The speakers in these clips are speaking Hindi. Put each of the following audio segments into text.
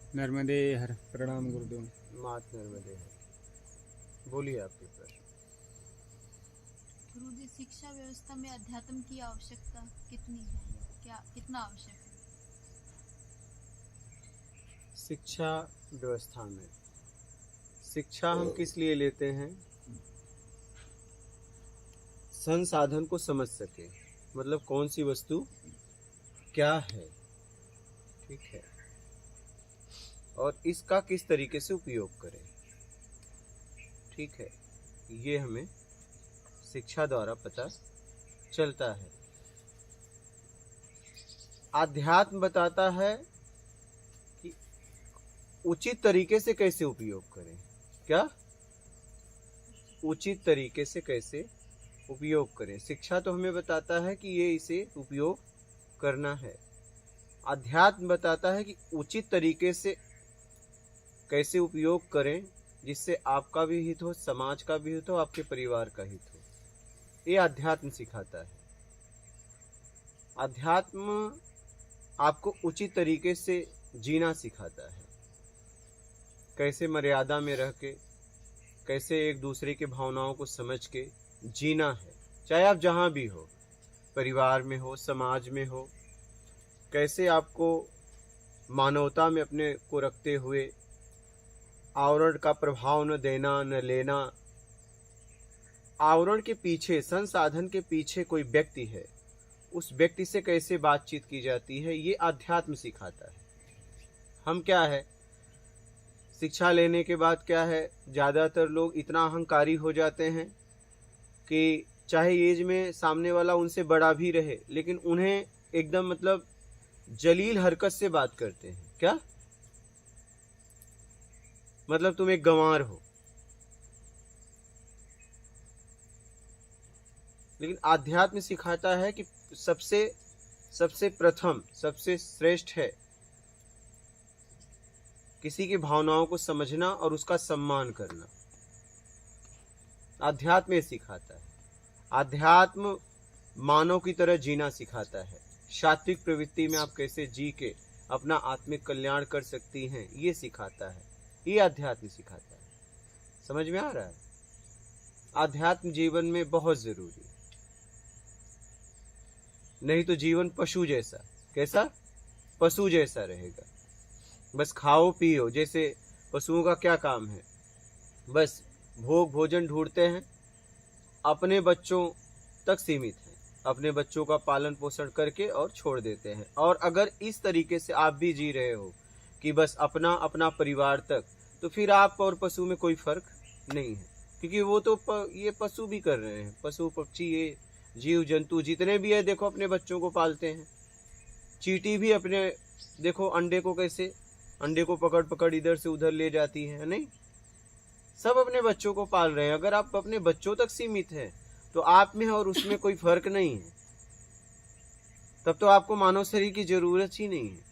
नर्मदे हर। प्रणाम गुरुदेव। मात नर्मदे हर। बोलिए आपके प्रश्न। गुरुजी, शिक्षा व्यवस्था में अध्यात्म की आवश्यकता कितनी है या क्या कितना आवश्यक है? शिक्षा व्यवस्था में शिक्षा हम किस लिए लेते हैं? संसाधन को समझ सके, मतलब कौन सी वस्तु क्या है, ठीक है, और इसका किस तरीके से उपयोग करें, ठीक है, ये हमें शिक्षा द्वारा पता चलता है। आध्यात्म बताता है कि उचित तरीके से कैसे उपयोग करें। क्या? उचित तरीके से कैसे उपयोग करें। शिक्षा तो हमें बताता है कि ये इसे उपयोग करना है। अध्यात्म बताता है कि उचित तरीके से कैसे उपयोग करें जिससे आपका भी हित हो, समाज का भी हित हो, आपके परिवार का हित हो। ये अध्यात्म सिखाता है। अध्यात्म आपको उचित तरीके से जीना सिखाता है, कैसे मर्यादा में रह के, कैसे एक दूसरे के भावनाओं को समझ के जीना है, चाहे आप जहाँ भी हो, परिवार में हो, समाज में हो, कैसे आपको मानवता में अपने को रखते हुए आवरण का प्रभाव न देना न लेना। आवरण के पीछे, संसाधन के पीछे कोई व्यक्ति है, उस व्यक्ति से कैसे बातचीत की जाती है, ये अध्यात्म सिखाता है। हम क्या है, शिक्षा लेने के बाद क्या है, ज़्यादातर लोग इतना अहंकारी हो जाते हैं कि चाहे एज में सामने वाला उनसे बड़ा भी रहे, लेकिन उन्हें एकदम मतलब जलील हरकत से बात करते हैं। क्या मतलब, तुम एक गंवार हो। लेकिन आध्यात्म सिखाता है कि सबसे प्रथम, सबसे श्रेष्ठ है किसी की भावनाओं को समझना और उसका सम्मान करना। आध्यात्म ये सिखाता है। आध्यात्म मानव की तरह जीना सिखाता है। सात्विक प्रवृत्ति में आप कैसे जी के अपना आत्मिक कल्याण कर सकती हैं, ये सिखाता है। ये अध्यात्म सिखाता है। समझ में आ रहा है? आध्यात्म जीवन में बहुत जरूरी है, नहीं तो जीवन पशु जैसा, कैसा? पशु जैसा रहेगा। बस खाओ पियो। जैसे पशुओं का क्या काम है, बस भोग भोजन ढूंढते हैं, अपने बच्चों तक सीमित हैं, अपने बच्चों का पालन पोषण करके और छोड़ देते हैं। और अगर इस तरीके से आप भी जी रहे हो कि बस अपना अपना परिवार तक, तो फिर आप और पशु में कोई फर्क नहीं है, क्योंकि वो तो ये पशु भी कर रहे हैं। पशु पक्षी, ये जीव जंतु जितने भी है, देखो अपने बच्चों को पालते हैं। चींटी भी अपने, देखो अंडे को कैसे, अंडे को पकड़ पकड़ इधर से उधर ले जाती है, नहीं? सब अपने बच्चों को पाल रहे हैं। अगर आप अपने बच्चों तक सीमित हैं तो आप में और उसमें कोई फर्क नहीं है, तब तो आपको मानव शरीर की जरूरत ही नहीं है।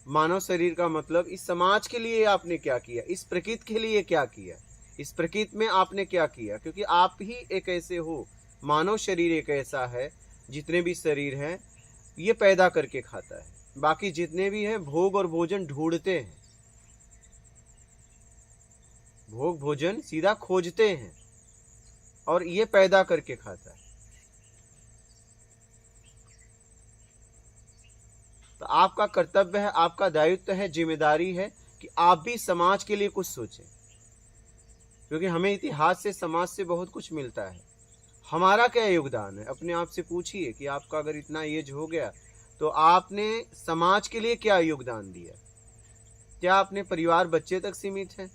मानव शरीर का मतलब इस समाज के लिए आपने क्या किया, इस प्रकृति के लिए क्या किया, इस प्रकृति में आपने क्या किया, क्योंकि आप ही एक ऐसे हो। मानव शरीर एक ऐसा है, जितने भी शरीर हैं ये पैदा करके खाता है, बाकी जितने भी हैं भोग और भोजन ढूंढते हैं, भोग भोजन सीधा खोजते हैं, और ये पैदा करके खाता है। तो आपका कर्तव्य है, आपका दायित्व है, जिम्मेदारी है कि आप भी समाज के लिए कुछ सोचें, क्योंकि हमें इतिहास से, समाज से बहुत कुछ मिलता है। हमारा क्या योगदान है, अपने आप से पूछिए कि आपका अगर इतना एज हो गया तो आपने समाज के लिए क्या योगदान दिया। क्या अपने परिवार बच्चे तक सीमित है,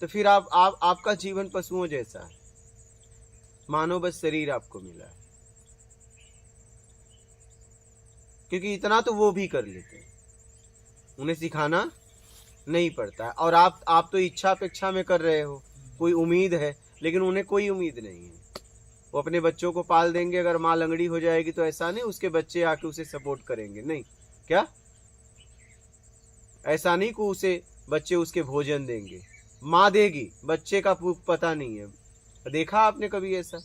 तो फिर आपका जीवन पशुओं जैसा है। मानो बस शरीर आपको मिला है, क्योंकि इतना तो वो भी कर लेते हैं, उन्हें सिखाना नहीं पड़ता है। और आप तो इच्छा अपेक्षा में कर रहे हो, कोई उम्मीद है, लेकिन उन्हें कोई उम्मीद नहीं है। वो अपने बच्चों को पाल देंगे, अगर माँ लंगड़ी हो जाएगी तो ऐसा नहीं उसके बच्चे आके उसे सपोर्ट करेंगे, नहीं। क्या ऐसा नहीं कि उसे बच्चे उसके भोजन देंगे, माँ देगी, बच्चे का पता नहीं है। देखा आपने कभी ऐसा?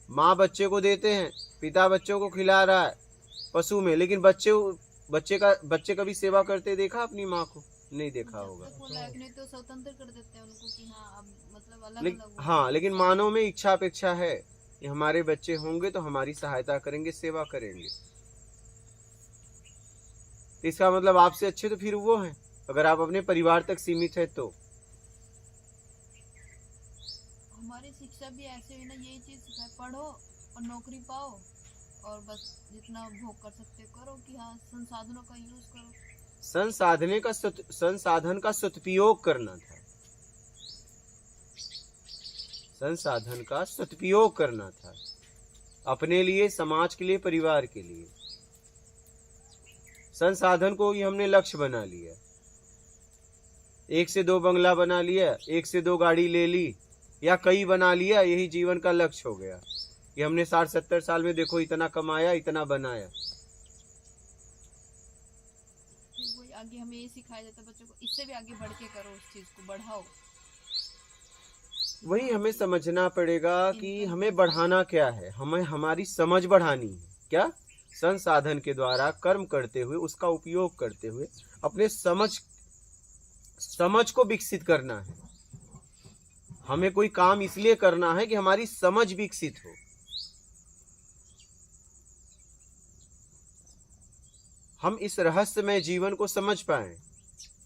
माँ बच्चे को देते हैं, पिता बच्चों को खिला रहा है पशु में, लेकिन बच्चे बच्चे कभी सेवा करते देखा अपनी माँ को? नहीं देखा जब होगा। तक वो लायक नहीं तो स्वतंत्र कर देते हैं उनको कि हाँ अब मतलब अलग लेकिन अलग हाँ, लेकिन मानव में इच्छा अपेक्षा है कि हमारे बच्चे होंगे तो हमारी सहायता करेंगे, सेवा करेंगे। इसका मतलब आपसे अच्छे तो फिर वो हैं, अगर आप अपने परिवार तक सीमित है तो। हमारी शिक्षा भी ऐसे हुई ना, यही चीज सिखाए, पढ़ो और नौकरी पाओ और बस जितना भोग कर सकते हो करो, कि हाँ संसाधनों का यूज करो। संसाधन का सदुपयोग करना था, संसाधन का सदुपयोग करना था, अपने लिए, समाज के लिए, परिवार के लिए। संसाधन को ही हमने लक्ष्य बना लिया, 1 से 2 बंगला बना लिया, 1 से 2 गाड़ी ले ली, या कई बना लिया, यही जीवन का लक्ष्य हो गया कि हमने 60-70 साल में देखो इतना कमाया, इतना बनाया। फिर वही आगे हमें ये सिखाया जाता है बच्चों को, इससे भी आगे बढ़ के करो, उस चीज को बढ़ाओ। वही हमें समझना पड़ेगा कि हमें बढ़ाना क्या है, हमें हमारी समझ बढ़ानी है। क्या? संसाधन के द्वारा कर्म करते हुए, उसका उपयोग करते हुए अपने समझ को विकसित करना है। हमें कोई काम इसलिए करना है कि हमारी समझ विकसित हो। हम इस रहस्यमय जीवन को समझ पाए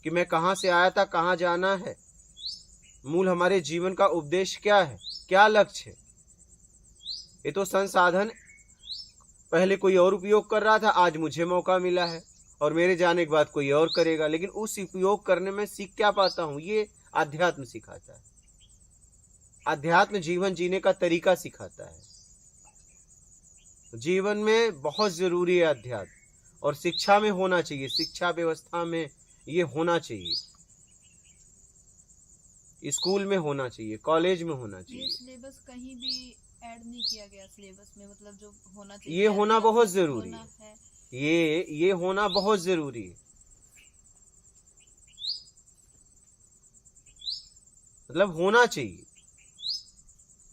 कि मैं कहां से आया था, कहां जाना है, मूल हमारे जीवन का उद्देश्य क्या है, क्या लक्ष्य है। ये तो संसाधन पहले कोई और उपयोग कर रहा था, आज मुझे मौका मिला है और मेरे जाने के बाद कोई और करेगा, लेकिन उस उपयोग करने में सीख क्या पाता हूं? ये अध्यात्म सिखाता है। अध्यात्म जीवन जीने का तरीका सिखाता है। जीवन में बहुत जरूरी है अध्यात्म, और शिक्षा में होना चाहिए, शिक्षा व्यवस्था में ये होना चाहिए, स्कूल में होना चाहिए, कॉलेज में होना ये चाहिए। सिलेबस कहीं भी ऐड नहीं किया गया सिलेबस में, मतलब जो होना चाहिए ये होना बहुत जरूरी होना है, है। ये होना बहुत जरूरी है। मतलब होना चाहिए,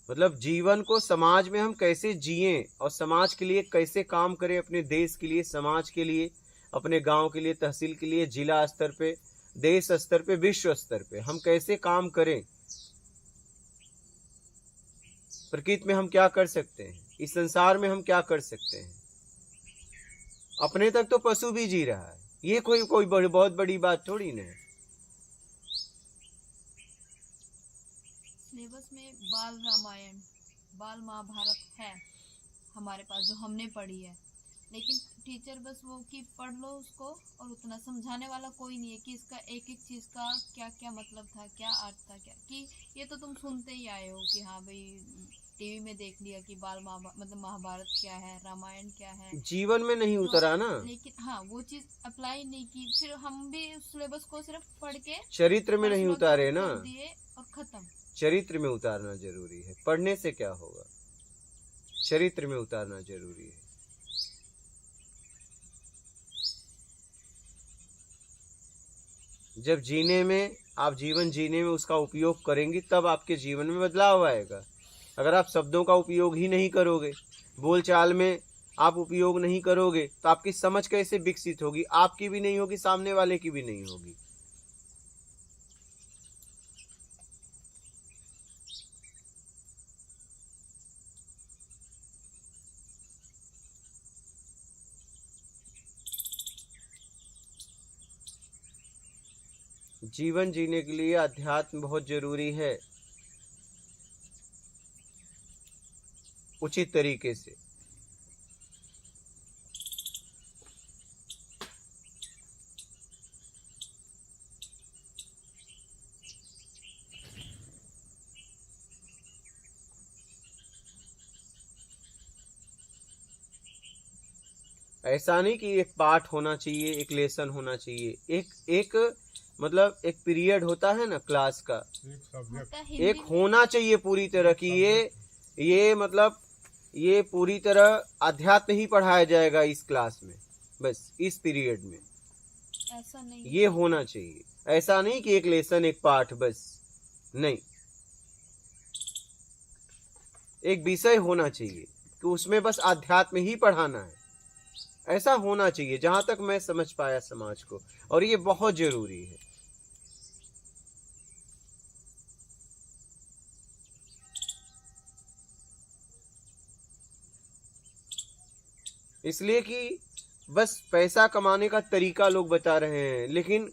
मतलब जीवन को समाज में हम कैसे जिएं और समाज के लिए कैसे काम करें, अपने देश के लिए, समाज के लिए, अपने गांव के लिए, तहसील के लिए, जिला स्तर पे, देश स्तर पे, विश्व स्तर पे हम कैसे काम करें। प्रकृति में हम क्या कर सकते हैं, इस संसार में हम क्या कर सकते हैं। अपने तक तो पशु भी जी रहा है, ये कोई बहुत बड़ी बात थोड़ी ना है। सिलेबस में बाल रामायण, बाल महाभारत है हमारे पास, जो हमने पढ़ी है, लेकिन टीचर बस वो कि पढ़ लो उसको, और उतना समझाने वाला कोई नहीं है कि इसका एक एक चीज का क्या क्या मतलब था, क्या अर्थ था, क्या कि ये तो तुम सुनते ही आए हो कि हाँ भाई टीवी में देख लिया कि मतलब महाभारत क्या है, रामायण क्या है, जीवन में नहीं उतरा ना, लेकिन हाँ वो चीज अप्लाई नहीं की। फिर हम भी उस सिलेबस को सिर्फ पढ़ के चरित्र में नहीं उतारे ना, कर दिए और खत्म। चरित्र में उतारना जरूरी है। पढ़ने से क्या होगा, चरित्र में उतारना जरूरी है। जब जीने में, आप जीवन जीने में उसका उपयोग करेंगी, तब आपके जीवन में बदलाव आएगा। अगर आप शब्दों का उपयोग ही नहीं करोगे, बोलचाल में आप उपयोग नहीं करोगे, तो आपकी समझ कैसे विकसित होगी? आपकी भी नहीं होगी, सामने वाले की भी नहीं होगी। जीवन जीने के लिए अध्यात्म बहुत जरूरी है, उचित तरीके से। ऐसा नहीं कि एक पाठ होना चाहिए, एक लेसन होना चाहिए, एक मतलब एक पीरियड होता है ना क्लास का, होता है एक हिंदी होना चाहिए पूरी तरह की। ये मतलब ये पूरी तरह अध्यात्म ही पढ़ाया जाएगा इस क्लास में, बस इस पीरियड में ऐसा नहीं ये होना चाहिए। ऐसा नहीं कि एक लेसन, एक पाठ, बस नहीं, एक विषय होना चाहिए कि उसमें बस अध्यात्म ही पढ़ाना है। ऐसा होना चाहिए, जहां तक मैं समझ पाया समाज को, और ये बहुत जरूरी है। इसलिए कि बस पैसा कमाने का तरीका लोग बता रहे हैं, लेकिन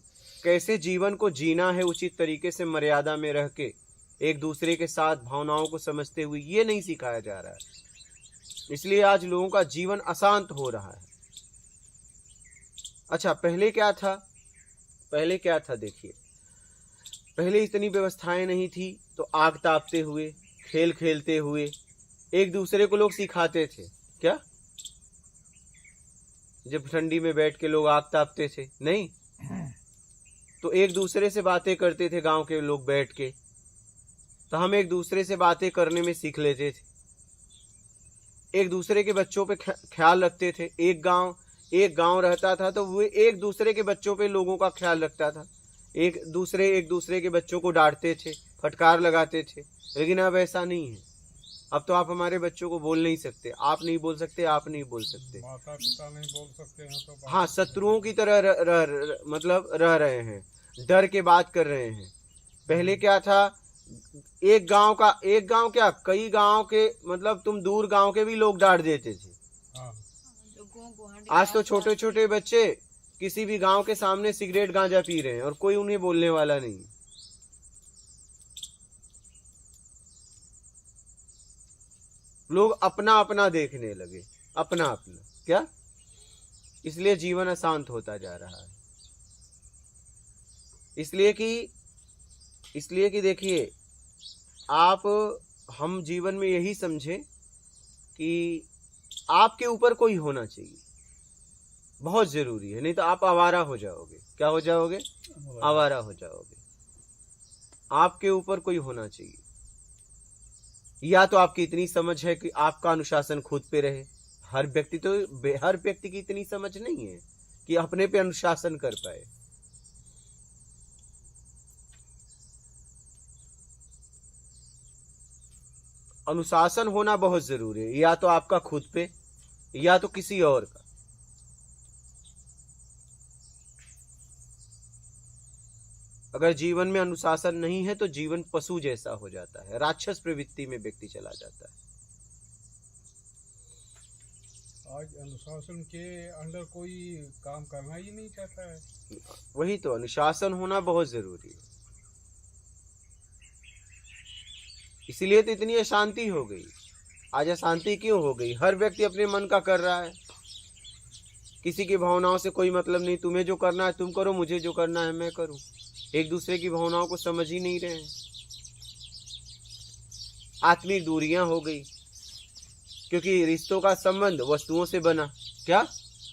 कैसे जीवन को जीना है उचित तरीके से, मर्यादा में रह के, एक दूसरे के साथ भावनाओं को समझते हुए, ये नहीं सिखाया जा रहा है। इसलिए आज लोगों का जीवन अशांत हो रहा है। अच्छा, पहले क्या था? पहले क्या था देखिए, पहले इतनी व्यवस्थाएं नहीं थी, तो आग तापते हुए, खेल खेलते हुए एक दूसरे को लोग सिखाते थे। क्या? जब ठंडी में बैठ के लोग आग तापते थे, नहीं तो एक दूसरे से बातें करते थे गांव के लोग बैठ के, तो हम एक दूसरे से बातें करने में सीख लेते थे। एक दूसरे के बच्चों पे ख्याल रखते थे। एक गांव रहता था तो वो एक दूसरे के बच्चों पे लोगों का ख्याल रखता था। एक दूसरे के बच्चों को डांटते थे, फटकार लगाते थे। लेकिन अब ऐसा नहीं है। अब तो आप हमारे बच्चों को बोल नहीं सकते, आप नहीं बोल सकते, आप नहीं बोल सकते, माता पिता नहीं बोल सकते हैं तो हाँ, शत्रुओं की तरह मतलब रह रहे हैं, डर के बात कर रहे हैं। पहले क्या था, एक गांव क्या, कई गांव के, मतलब तुम दूर गांव के भी लोग डांट देते थे। हाँ। आज तो छोटे छोटे बच्चे किसी भी गांव के सामने सिगरेट गांजा पी रहे हैं और कोई उन्हें बोलने वाला नहीं। लोग अपना अपना देखने लगे, अपना अपना। क्या? इसलिए जीवन अशांत होता जा रहा है। इसलिए कि देखिए, हम जीवन में यही समझे कि आपके ऊपर कोई होना चाहिए, बहुत जरूरी है, नहीं तो आप आवारा हो जाओगे। क्या हो जाओगे? आवारा हो जाओगे। आपके ऊपर कोई होना चाहिए, या तो आपकी इतनी समझ है कि आपका अनुशासन खुद पे रहे। हर व्यक्ति की इतनी समझ नहीं है कि अपने पे अनुशासन कर पाए। अनुशासन होना बहुत जरूरी है, या तो आपका खुद पे, या तो किसी और का। अगर जीवन में अनुशासन नहीं है तो जीवन पशु जैसा हो जाता है, राक्षस प्रवृत्ति में व्यक्ति चला जाता है। आज अनुशासन के अंडर कोई काम करना ही नहीं चाहता है। वही तो, अनुशासन होना बहुत जरूरी है। इसीलिए तो इतनी अशांति हो गई। आज अशांति क्यों हो गई? हर व्यक्ति अपने मन का कर रहा है, किसी की भावनाओं से कोई मतलब नहीं। तुम्हें जो करना है तुम करो, मुझे जो करना है मैं करूं। एक दूसरे की भावनाओं को समझ ही नहीं रहे हैं। आत्मिक दूरियां हो गई, क्योंकि रिश्तों का संबंध वस्तुओं से बना। क्या?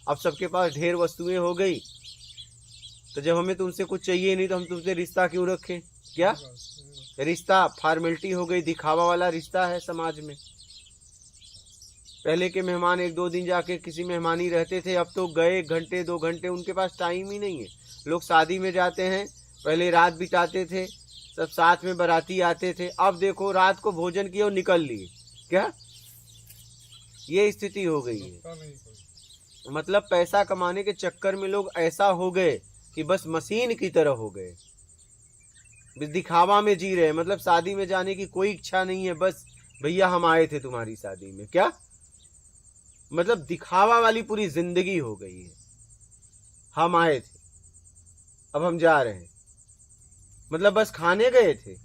अब सबके पास ढेर वस्तुएं हो गई, तो जब हमें तुमसे कुछ चाहिए नहीं तो हम तुमसे रिश्ता क्यों रखें? क्या? रिश्ता फॉर्मेलिटी हो गई, दिखावा वाला रिश्ता है समाज में। पहले के मेहमान 1-2 दिन जाके किसी मेहमानी रहते थे, अब तो गए 1 घंटे 2 घंटे, उनके पास टाइम ही नहीं है। लोग शादी में जाते हैं, पहले रात बिताते थे, सब साथ में बाराती आते थे। अब देखो, रात को भोजन किया और निकल लिए। क्या? ये स्थिति हो गई है। मतलब पैसा कमाने के चक्कर में लोग ऐसा हो गए कि बस मशीन की तरह हो गए, दिखावा में जी रहे हैं। मतलब शादी में जाने की कोई इच्छा नहीं है, बस भैया हम आए थे तुम्हारी शादी में। क्या? मतलब दिखावा वाली पूरी जिंदगी हो गई है। हम आए थे, अब हम जा रहे हैं। मतलब बस खाने गए थे।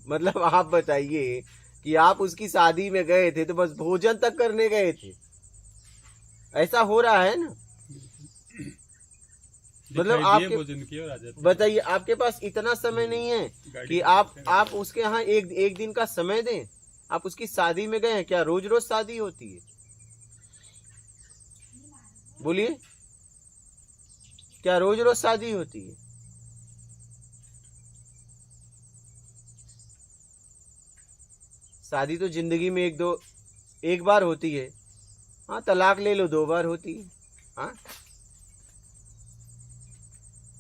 मतलब आप बताइए कि आप उसकी शादी में गए थे तो बस भोजन तक करने गए थे। ऐसा हो रहा है ना। मतलब आप बताइए, आपके पास इतना समय नहीं है कि आप उसके यहाँ एक दिन का समय दें। आप उसकी शादी में गए हैं। क्या रोज रोज शादी होती है? बोलिए, क्या रोज रोज शादी होती है? शादी तो जिंदगी में एक बार होती है। हाँ, तलाक ले लो 2 बार होती है। हाँ,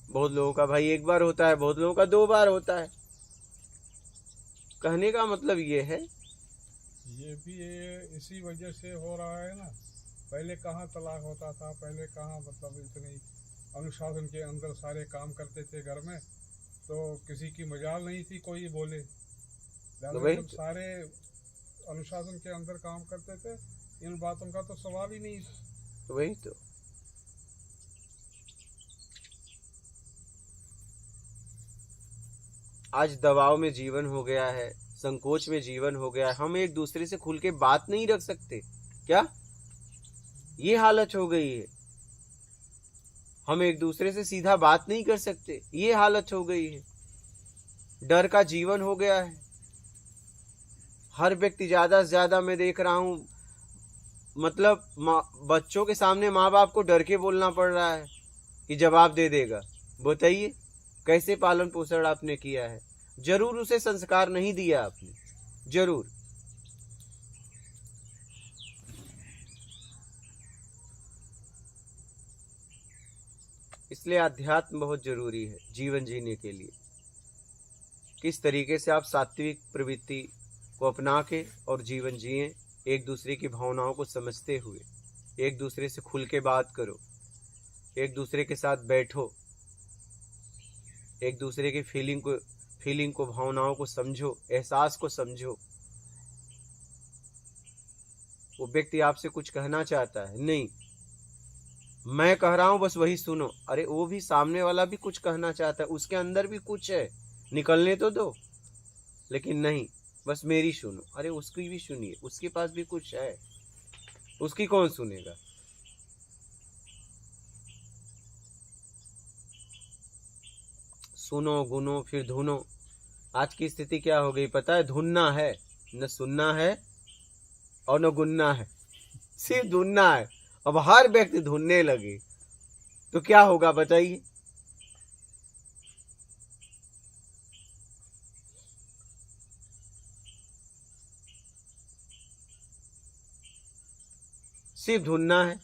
बहुत लोगों का भाई 1 बार होता है, बहुत लोगों का 2 बार होता है। कहने का मतलब ये है, ये भी इसी वजह से हो रहा है ना पहले कहाँ तलाक होता था, पहले कहाँ मतलब इतनी अनुशासन के अंदर सारे काम करते थे घर में, तो किसी की मजाल नहीं थी कोई बोले। तो वही जब सारे अनुशासन के अंदर काम करते थे, इन बातों का तो सवाल ही नहीं था। वही तो। आज दबाव में जीवन हो गया है, संकोच में जीवन हो गया है, हम एक दूसरे से खुल के बात नहीं रख सकते क्या? ये हालत हो गई है। हम एक दूसरे से सीधा बात नहीं कर सकते, ये हालत हो गई है। डर का जीवन हो गया है। हर व्यक्ति ज्यादा से ज्यादा मैं देख रहा हूं, मतलब बच्चों के सामने माँ बाप को डर के बोलना पड़ रहा है कि जवाब दे देगा। बताइए कैसे पालन पोषण आपने किया है? जरूर उसे संस्कार नहीं दिया आपने, जरूर। इसलिए अध्यात्म बहुत जरूरी है जीवन जीने के लिए। किस तरीके से आप सात्विक प्रवृत्ति को अपना के और जीवन जिए, एक दूसरे की भावनाओं को समझते हुए, एक दूसरे से खुल के बात करो, एक दूसरे के साथ बैठो, एक दूसरे की फीलिंग को भावनाओं को समझो, एहसास को समझो। वो व्यक्ति आपसे कुछ कहना चाहता है, नहीं मैं कह रहा हूं बस वही सुनो। अरे वो भी सामने वाला भी कुछ कहना चाहता है, उसके अंदर भी कुछ है, निकलने तो दो। लेकिन नहीं, बस मेरी सुनो। अरे उसकी भी सुनिए, उसके पास भी कुछ है, उसकी कौन सुनेगा? सुनो, गुनो, फिर धुनो। आज की स्थिति क्या हो गई पता है? धुनना है, न सुनना है और न गुनना है, सिर्फ धुनना है। अब हर व्यक्ति धुनने लगे तो क्या होगा बताइए? सिर्फ धुनना है।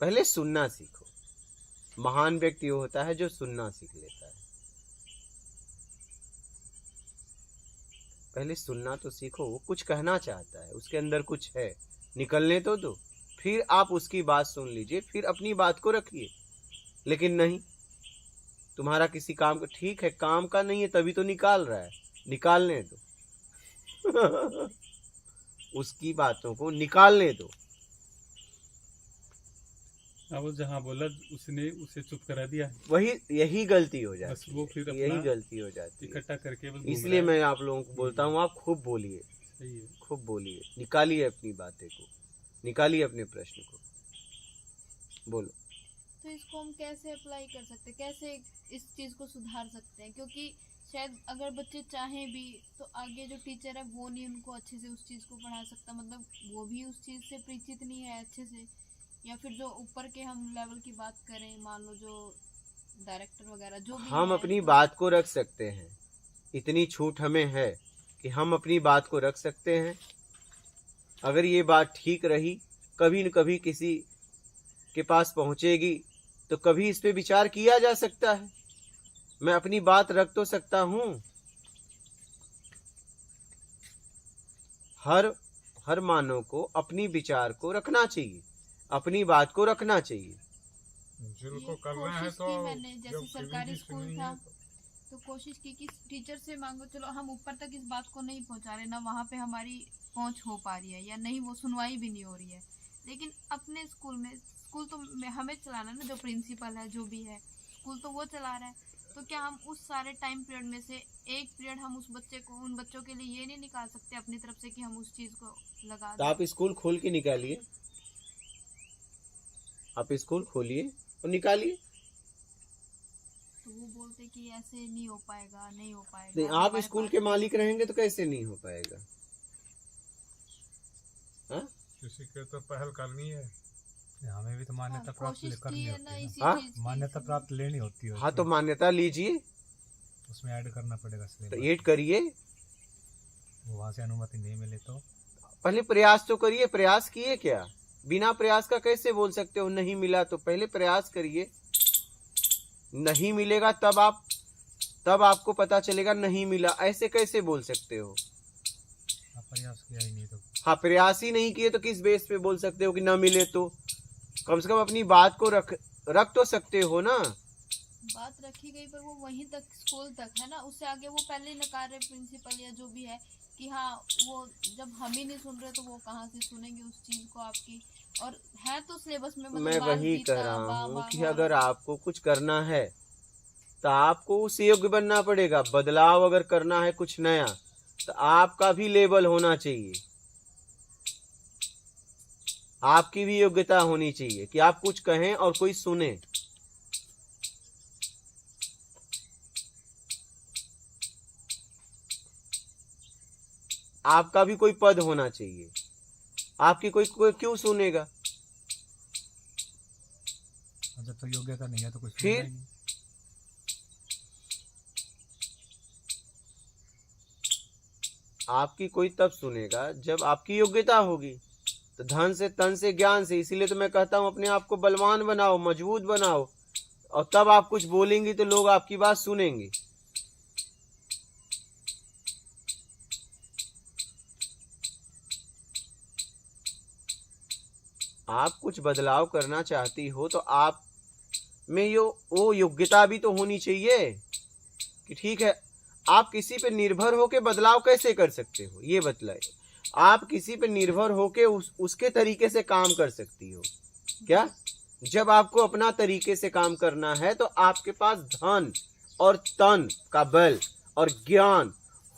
पहले सुनना सीखो। महान व्यक्ति वो होता है जो सुनना सीख लेता है। पहले सुनना तो सीखो। वो कुछ कहना चाहता है, उसके अंदर कुछ है, निकलने तो दो, फिर आप उसकी बात सुन लीजिए, फिर अपनी बात को रखिए। लेकिन नहीं, तुम्हारा किसी काम का, ठीक है काम का नहीं है तभी तो निकाल रहा है, निकालने दो। उसकी बातों को निकालने दो। अब वो जहाँ बोला उसने उसे चुप करा दिया, वही यही गलती हो जाती बस वो फिर है, अपना यही गलती हो जाती है। इकट्ठा करके बस घूम इसलिए रहा मैं आप लोगों को बोलता हूँ, आप खूब बोलिए, सही है। खूब बोलिए, निकालिए अपनी बातें को, निकालिए अपने प्रश्न को, बोलो। तो इसको हम कैसे अप्लाई कर सकते हैं, कैसे इस चीज़ को सुधार सकते हैं? क्योंकि शायद अगर बच्चे चाहें भी तो आगे जो टीचर है वो नहीं उनको अच्छे से उस चीज़ को पढ़ा सकता, मतलब वो भी उस चीज़ से परिचित नहीं है अच्छे से। या फिर जो ऊपर के हम लेवल की बात करें, मान लो जो डायरेक्टर वगैरह जो भी हम है, अपनी तो बात को रख सकते हैं, इतनी छूट हमें है कि हम अपनी बात को रख सकते हैं। अगर ये बात ठीक रही, कभी न कभी किसी के पास पहुंचेगी, तो कभी इस पे विचार किया जा सकता है। मैं अपनी बात रख तो सकता हूं। हर मानव को अपनी विचार को रखना चाहिए, अपनी बात को रखना चाहिए। जिनको ये करना है कोशिश तो की मैंने, जैसे जब सरकारी कभी स्कूल सुनी था है तो कोशिश की कि टीचर से मांगो, चलो हम ऊपर तक इस बात को नहीं पहुंचा रहे ना, वहाँ पे हमारी पहुंच हो पा रही है या नहीं, वो सुनवाई भी नहीं हो रही है, लेकिन अपने स्कूल में, स्कूल तो हमें चलाना ना, जो प्रिंसिपल है जो भी है, स्कूल तो वो चला रहा है। तो क्या हम उस सारे टाइम पीरियड में से एक पीरियड हम उस बच्चे को, उन बच्चों के लिए ये नहीं निकाल सकते अपनी तरफ से कि हम उस चीज को लगा तो दें? आप स्कूल खोल के निकालिए, आप स्कूल खोलिए और निकालिए। तो वो बोलते कि ऐसे नहीं हो पाएगा, नहीं हो पाएगा। नहीं, आप हमारे स्कूल पास के मालिक रहेंगे तो कैसे नहीं हो पाएगा? हाँ? किसी के तो पहल करनी है। हमें भी तो मान्यता प्राप्त कोशिश करनी की है होती ना है ना। इसी हाँ? चीज की। मान्यता प्राप्त लेनी होती है, हाँ तो मान्यता लीजिए, उसमें ऐड करना पड़ेगा तो सिलेबस। ऐड करिए। वहाँ से अनुमति नहीं मिले तो पहले प्रयास तो करिए। प्रयास किए क्या? बिना प्रयास का कैसे बोल सकते हो नहीं मिला? तो पहले प्रयास करिए। नहीं मिलेगा तब आपको पता चलेगा नहीं मिला, ऐसे कैसे बोल सकते हो? आप प्रयास किया ही नहीं तो हाँ, प्रयास ही नहीं किए तो किस बेस पे बोल सकते हो कि न मिले? तो कम से कम अपनी बात को रख तो सकते हो ना। बात रखी गई पर वो वहीं तक, स्कूल तक है ना, उससे आगे वो पहले ही नकार रहे प्रिंसिपल या जो भी है कि हाँ वो जब हम ही नहीं सुन रहे तो वो कहाँ से सुनेंगे उस चीज को आपकी। और है तो सिलेबस में, मतलब मैं बाल वही गीता, कह रहा बा- हूँ बा- कि बा- अगर आपको कुछ करना है तो आपको उस योग्य बनना पड़ेगा। बदलाव अगर करना है कुछ नया तो आपका भी लेवल होना चाहिए, आपकी भी योग्यता होनी चाहिए कि आप कुछ कहें और कोई सुने। आपका भी कोई पद होना चाहिए, आपकी कोई क्यों सुनेगा? जब तक योग्यता नहीं है तो कुछ फिर? सुनना ही नहीं। आपकी कोई तब सुनेगा जब आपकी योग्यता होगी। तो धन से, तन से, ज्ञान से। इसीलिए तो मैं कहता हूं अपने आप को बलवान बनाओ, मजबूत बनाओ, और तब आप कुछ बोलेंगी तो लोग आपकी बात सुनेंगे। आप कुछ बदलाव करना चाहती हो तो आप में वो योग्यता भी तो होनी चाहिए कि ठीक है आप किसी पे निर्भर होके बदलाव कैसे कर सकते हो, ये बतलाए। आप किसी पे निर्भर होके उसके तरीके से काम कर सकती हो क्या? जब आपको अपना तरीके से काम करना है तो आपके पास धन और तन का बल और ज्ञान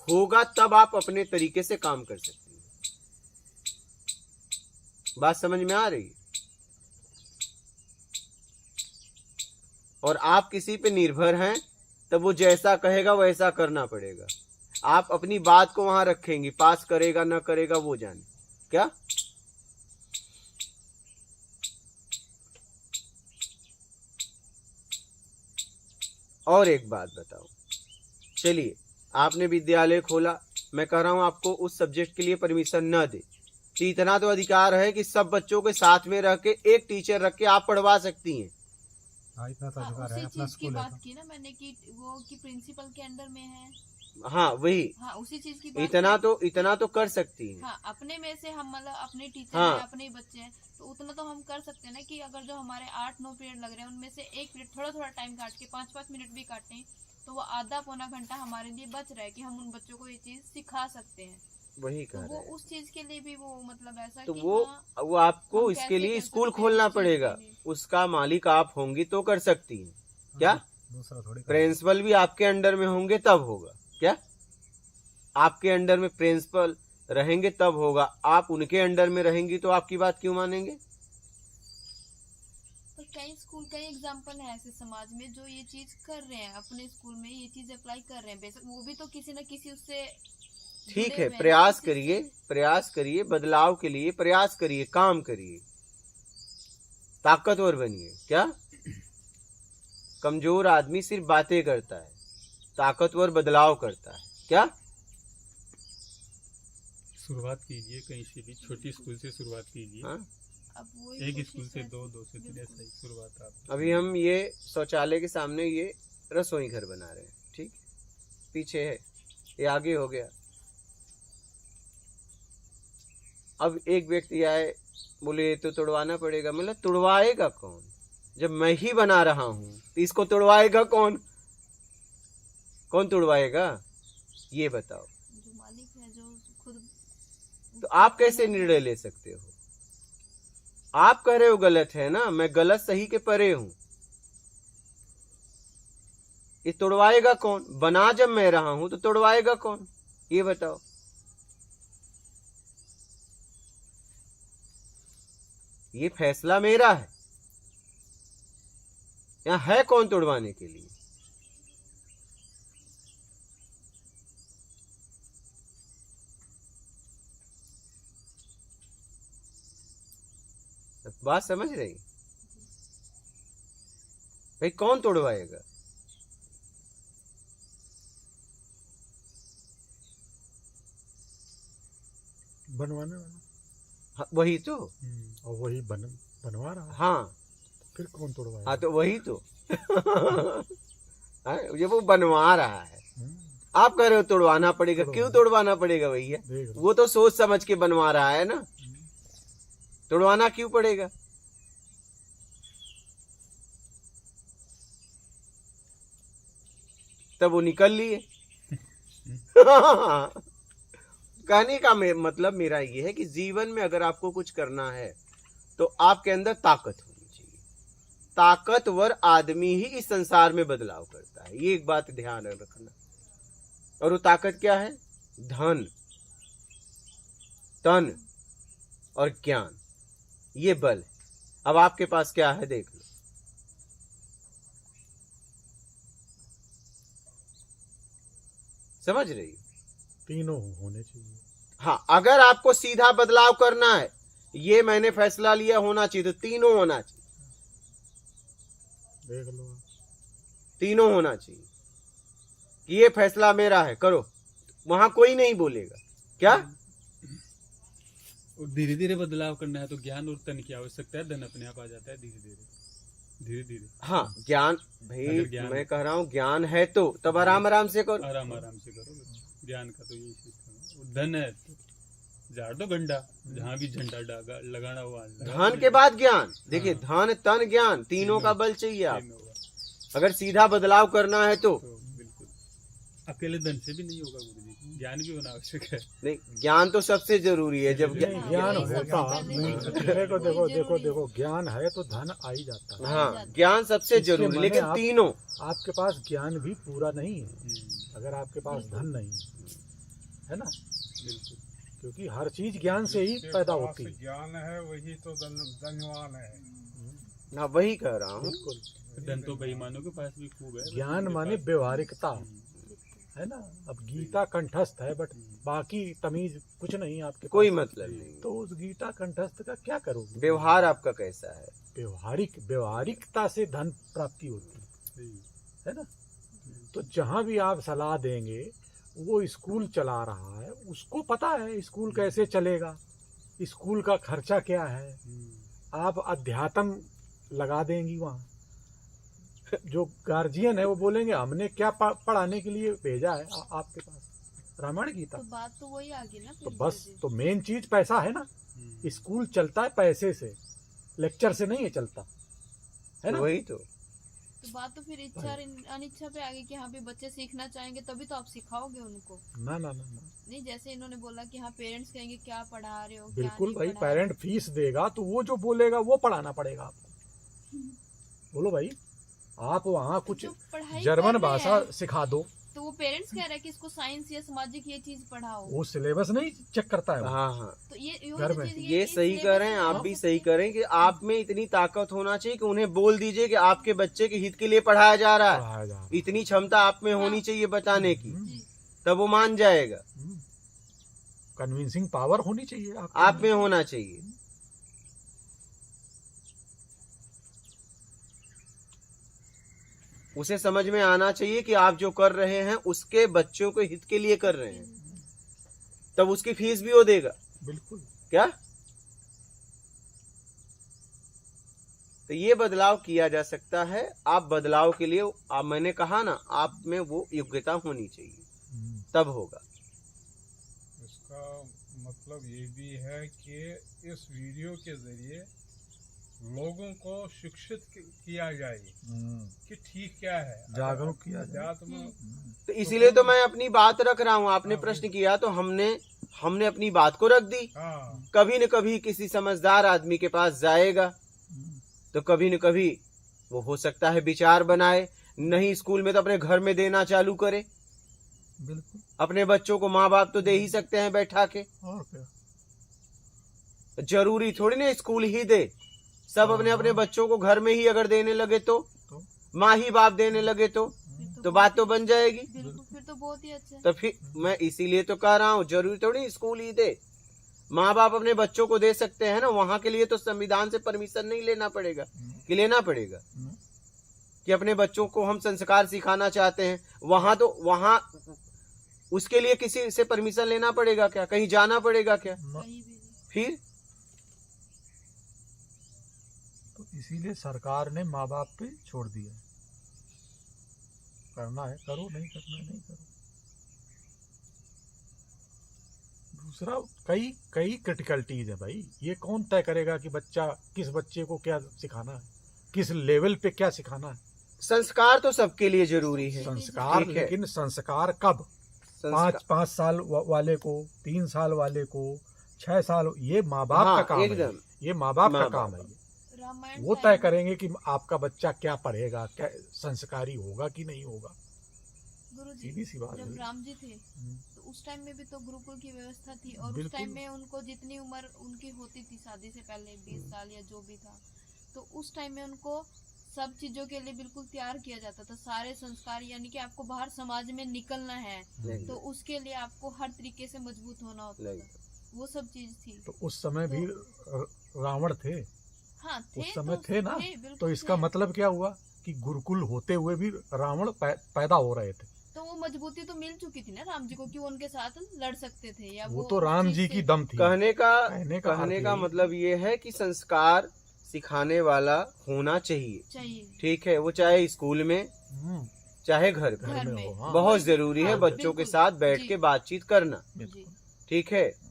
होगा, तब आप अपने तरीके से काम कर सकती हो। बात समझ में आ रही है? और आप किसी पे निर्भर हैं तब वो जैसा कहेगा वैसा करना पड़ेगा। आप अपनी बात को वहां रखेंगे, पास करेगा ना करेगा वो जाने क्या। और एक बात बताओ, चलिए आपने विद्यालय खोला, मैं कह रहा हूं आपको उस सब्जेक्ट के लिए परमिशन न दे तो इतना तो अधिकार है कि सब बच्चों के साथ में रह के एक टीचर रख के आप पढ़वा सकती हैं। हाँ, इतना तो हाँ, अधिकार है, उसी अपना चीज की स्कूल है बात तो। की ना मैंने कि वो कि प्रिंसिपल के अंडर में है। हाँ वही, हाँ उसी चीज की बात इतना तो कर सकती हैं। हाँ अपने में से हम, मतलब अपने टीचर हाँ। हैं, अपने ही बच्चे हैं, तो उतना तो हम कर सकते हैं ना कि अगर जो हमारे 8-9 पीरियड लग रहे हैं उनमें से 1 पीरियड थोड़ा टाइम काट के 5-5 मिनट भी काटें तो वो आधा पौना घंटा हमारे लिए बच रहा है कि हम उन बच्चों को ये चीज सिखा सकते हैं। वही तो कह वो रहे हैं। उस चीज के लिए भी वो मतलब ऐसा तो कि वो हाँ, वो आपको हम इसके कैसे लिए कर स्कूल सकते हैं खोलना उस चीज पड़ेगा, के लिए। उसका मालिक आप होंगी तो कर सकती हैं क्या? दूसरा थोड़ी करेगा। प्रिंसिपल भी आपके अंडर में होंगे तब होगा क्या? आपके अंडर में प्रिंसिपल रहेंगे तब होगा। आप उनके अंडर में रहेंगी तो आपकी बात क्यों मानेंगे? तो कई स्कूल, कई एग्जाम्पल है ऐसे समाज में जो ये चीज कर रहे हैं, अपने स्कूल में ये चीज अप्लाई कर रहे हैं। बेशक वो भी तो किसी न किसी उससे ठीक जुड़े है, हुए हैं, प्रयास किसी करिए, से। प्रयास करिए, बदलाव के लिए प्रयास करिए, काम करिए, ताकतवर बनिए क्या? कमजोर आदमी सिर्फ बातें करता है, ताकतवर बदलाव करता है क्या? शुरुआत कीजिए कहीं से भी, छोटी स्कूल से शुरुआत कीजिए। हाँ? अब वही एक कोशिश स्कूल से है। 2 से 3 ऐसा ही शुरुआत आप। अभी हम ये शौचालय के सामने ये रसोई घर बना रहे हैं, ठीक, पीछे है, ये आगे हो गया। अब एक व्यक्ति आए, बोले ये तो तुड़वाना पड़ेगा। मतलब तुड़वाएगा कौन? जब मैं ही बना रहा हूं तो इसको तुड़वाएगा कौन? कौन तुड़वाएगा ये बताओ। जो मालिक है, जो खुद। तो आप कैसे निर्णय ले सकते हो? आप कह रहे हो गलत है ना, मैं गलत सही के परे हूं। ये तोड़वाएगा कौन? बना जब मैं रहा हूं तो तोड़वाएगा कौन ये बताओ। ये फैसला मेरा है, यहां है कौन तोड़वाने के लिए? बात समझ रही भाई? कौन तोड़वाएगा? बनवाने वाला। हाँ, वही तो। और वही बनवा रहा है, हाँ फिर कौन तोड़वाएगा? हाँ, तो वही तो हाँ, ये वो बनवा रहा है। आप कह रहे हो तोड़वाना पड़ेगा, क्यों तोड़वाना पड़ेगा भैया? देख लो। वो तो सोच समझ के बनवा रहा है ना, तोड़वाना क्यों पड़ेगा? तब वो निकल लिए। कहने का मतलब मेरा ये है कि जीवन में अगर आपको कुछ करना है तो आपके अंदर ताकत होनी चाहिए। ताकतवर आदमी ही इस संसार में बदलाव करता है, ये एक बात ध्यान रखना। और वो ताकत क्या है? धन, तन और ज्ञान, ये बल है। अब आपके पास क्या है देख लो। समझ रही हो? तीनों होने चाहिए। हाँ, अगर आपको सीधा बदलाव करना है, ये मैंने फैसला लिया होना चाहिए, तो तीनों होना चाहिए। देख लो। तीनों होना चाहिए कि ये फैसला मेरा है, करो। वहां कोई नहीं बोलेगा। क्या? और धीरे धीरे बदलाव करना है तो ज्ञान और तन की आवश्यकता है, धन अपने आप आ जाता है धीरे धीरे। हाँ, ज्ञान भाई, अगर ज्ञान मैं कह रहा हूँ ज्ञान है तो तब आराम आराम से करो। आराम से करो। ज्ञान का तो यही सिस्टम है। और धन है तो झाड़ दो गंडा, जहाँ भी झंडा लगाना हुआ। धन के बाद ज्ञान। देखिए, धन तन ज्ञान तीनों का बल चाहिए आप। अगर सीधा बदलाव करना है तो बिल्कुल अकेले धन से भी नहीं होगा गुरु जी, ज्ञान भी होना आवश्यक है। नहीं, ज्ञान तो सबसे जरूरी है। जब ज्ञान सबसे होता पहले देखो ज्ञान है तो धन आ ही जाता है। हाँ, ज्ञान सबसे इसके जरूरी, माने लेकिन आप- तीनों। आपके पास ज्ञान भी पूरा नहीं है अगर आपके पास धन नहीं है ना, बिल्कुल। क्योंकि हर चीज ज्ञान से ही जिसके पैदा पास होती है। ज्ञान है वही तो धनवान है। हाँ, वही कह रहा हूँ। बिल्कुल। धन तो बेईमानों के पास भी खूब है। ज्ञान माने व्यवहारिकता है ना। अब गीता कंठस्थ है बट बाकी तमीज कुछ नहीं आपके कोई पास। मतलब नहीं। तो उस गीता कंठस्थ का क्या करोगे? व्यवहार आपका कैसा है? व्यवहारिकता से धन प्राप्ति होती है ना। तो जहां भी आप सलाह देंगे, वो स्कूल चला रहा है, उसको पता है स्कूल कैसे चलेगा, स्कूल का खर्चा क्या है। आप अध्यात्म लगा देंगी वहाँ। जो गार्जियन है वो बोलेंगे हमने क्या पढ़ाने के लिए भेजा है आपके पास, रामायण गीता। तो बात तो वही आ गई ना तो फिर बस, गुरुजी। तो मेन चीज पैसा है ना। स्कूल चलता है पैसे से, लेक्चर से नहीं है चलता है ना। वही तो। तो बात तो फिर इच्छा और अनिच्छा पे आ गई कि हाँ भी बच्चे सीखना चाहेंगे तभी तो आप सिखाओगे उनको। ना ना ना ना, नहीं, जैसे इन्होंने बोला कि हाँ पेरेंट्स कहेंगे क्या पढ़ा रहे हो, क्या बिल्कुल नहीं भाई। पढ़ा रहे हो। पेरेंट फीस देगा तो वो जो बोलेगा वो पढ़ाना पड़ेगा आपको। बोलो भाई, आप वहाँ कुछ जो पढ़ाई जर्मन कर रहे भाषा हैं, सिखा दो, तो वो पेरेंट्स कह रहे हैं कि इसको साइंस या सामाजिक ये चीज पढ़ाओ। वो सिलेबस नहीं चेक करता है वो। हाँ हाँ, तो ये घर में। ये सही कह रहे हैं, आप भी सही कह रहे हैं कि आप में इतनी ताकत होना चाहिए कि उन्हें बोल दीजिए कि आपके बच्चे के हित के लिए पढ़ाया जा रहा है। पढ़ाया जा रहा है। इतनी क्षमता आप में होनी चाहिए बताने की, हम्म, तब वो मान जाएगा। कन्विंसिंग पावर होनी चाहिए आप में होना चाहिए। उसे समझ में आना चाहिए कि आप जो कर रहे हैं उसके बच्चों के हित के लिए कर रहे हैं, तब उसकी फीस भी वो देगा। बिल्कुल। क्या? तो ये बदलाव किया जा सकता है। आप बदलाव के लिए, आप, मैंने कहा ना, आप में वो योग्यता होनी चाहिए, तब होगा। इसका मतलब ये भी है कि इस वीडियो के जरिए लोगों को शिक्षित किया जाए कि ठीक क्या है, जागरूक किया जाए। अध्यात्म। तो इसीलिए तो मैं अपनी बात रख रहा हूँ। आपने प्रश्न किया तो हमने अपनी बात को रख दी। हाँ, कभी न कभी किसी समझदार आदमी के पास जाएगा तो कभी न कभी वो हो सकता है विचार बनाए, नहीं स्कूल में तो अपने घर में देना चालू करे। बिल्कुल। अपने बच्चों को माँ बाप तो दे ही सकते हैं बैठा के, और क्या। जरूरी थोड़ी ना स्कूल ही दे। सब अपने अपने बच्चों को घर में ही अगर देने लगे तो माँ ही बाप देने लगे तो बात तो बन जाएगी। बिल्कुल, फिर तो बहुत ही अच्छा है। तो फिर मैं इसीलिए तो कह रहा हूँ, जरूरी थोड़ी स्कूल ही दे। माँ बाप अपने बच्चों को दे सकते हैं ना, वहां के लिए तो संविधान से परमिशन नहीं लेना पड़ेगा, कि लेना पड़ेगा कि अपने बच्चों को हम संस्कार सिखाना चाहते हैं, वहां उसके लिए किसी से परमिशन लेना पड़ेगा क्या? कहीं जाना पड़ेगा क्या? कहीं भी नहीं। फिर तो इसीलिए सरकार ने माँ बाप पे छोड़ दिया। करना है करो, नहीं करना है नहीं करो। दूसरा कई कई क्रिटिकलिटीज है भाई। ये कौन तय करेगा कि बच्चा किस बच्चे को क्या सिखाना है, किस लेवल पे क्या सिखाना है। संस्कार तो सबके लिए जरूरी है। संस्कार, ठीक है। लेकिन संस्कार कब? पाँच साल वाले को, 3 साल वाले को, 6 साल, ये माँ बाप हाँ, का काम है। एकदम। ये माँ बाप का माँ काम बाप। है। ये रामायण वो टाइम तय में- करेंगे कि आपका बच्चा क्या पढ़ेगा, क्या संस्कारी होगा कि नहीं होगा। गुरुजी, सीधी सी बात जब है। राम जी थे तो उस टाइम में भी तो गुरुकुल की व्यवस्था थी, और उस बिल्कुल। टाइम में उनको जितनी उम्र उनकी होती थी शादी से पहले 20 साल या जो भी था, तो उस टाइम में उनको सब चीजों के लिए बिल्कुल तैयार किया जाता था। सारे संस्कार, यानी कि आपको बाहर समाज में निकलना है नहीं, तो उसके लिए आपको हर तरीके से मजबूत होना होता नहीं। था। वो सब चीज थी। तो उस समय भी रावण थे, हाँ थे, उस समय तो थे ना। बिल्कुल तो इसका थे। मतलब क्या हुआ कि गुरुकुल होते हुए भी रावण पैदा हो रहे थे। तो वो मजबूती तो मिल चुकी थी ना राम जी को कि वो उनके साथ लड़ सकते थे, या वो तो राम चीज जी से- की दम थी। कहने का कहने का अर्थ मतलब ये है कि संस्कार सिखाने वाला होना चाहिए। चाहिए। ठीक है, वो चाहे स्कूल में हम्म, चाहे घर घर में। घर में हो, में। हाँ। बहुत जरूरी है हाँ, बच्चों के बिल्कुल। साथ बैठ जी। के बातचीत करना। जी। ठीक है,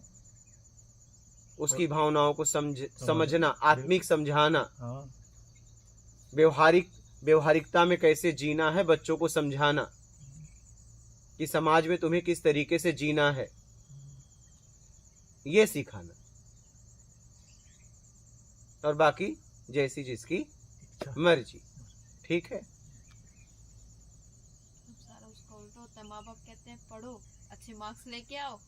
उसकी भावनाओं को समझना, आत्मिक समझाना, हाँ, व्यवहारिकता में कैसे जीना है बच्चों को समझाना, कि समाज में तुम्हें किस तरीके से जीना है, ये सिखाना। और बाकी जैसी जिसकी इच्छा। मर्जी। ठीक है। अब सारा उसका उल्टा होता है। माँ बाप कहते हैं पढ़ो, अच्छे मार्क्स लेके आओ,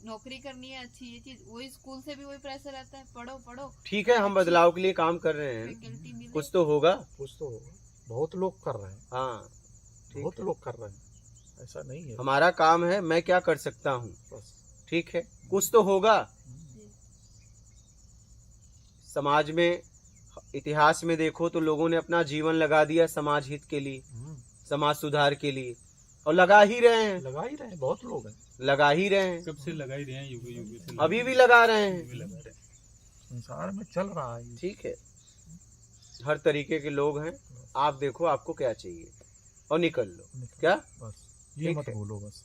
नौकरी करनी है अच्छी, ये चीज वही स्कूल से भी वही प्रेशर रहता है, पढ़ो पढ़ो, ठीक है, हम बदलाव के लिए काम कर रहे हैं, फैकल्टी मिले। कुछ तो होगा। कुछ तो होगा। बहुत लोग कर रहे हैं, हाँ, ठीक बहुत है। लोग कर रहे हैं, ऐसा नहीं है। हमारा काम है, मैं क्या कर सकता हूँ। बस ठीक है, कुछ तो होगा। जी। समाज में, इतिहास में देखो तो लोगों ने अपना जीवन लगा दिया समाज हित के लिए, समाज सुधार के लिए, और लगा ही रहे हैं, लगा ही रहे हैं, बहुत लोग हैं। लगा ही रहे हैं, कब से लगा ही रहे हैं, युग युग से अभी भी लगा रहे अभी भी हैं। लगा रहे हैं। संसार में चल रहा है ये। ठीक है, हर तरीके के लोग हैं। आप देखो आपको क्या चाहिए और निकल लो। क्या बस ये ठीक मत है। भूलो, बस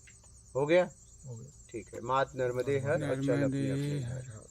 हो गया? हो गया। ठीक है। मात नर्मदे हर और चल अपनी अपनी नर्मदे हर। हर।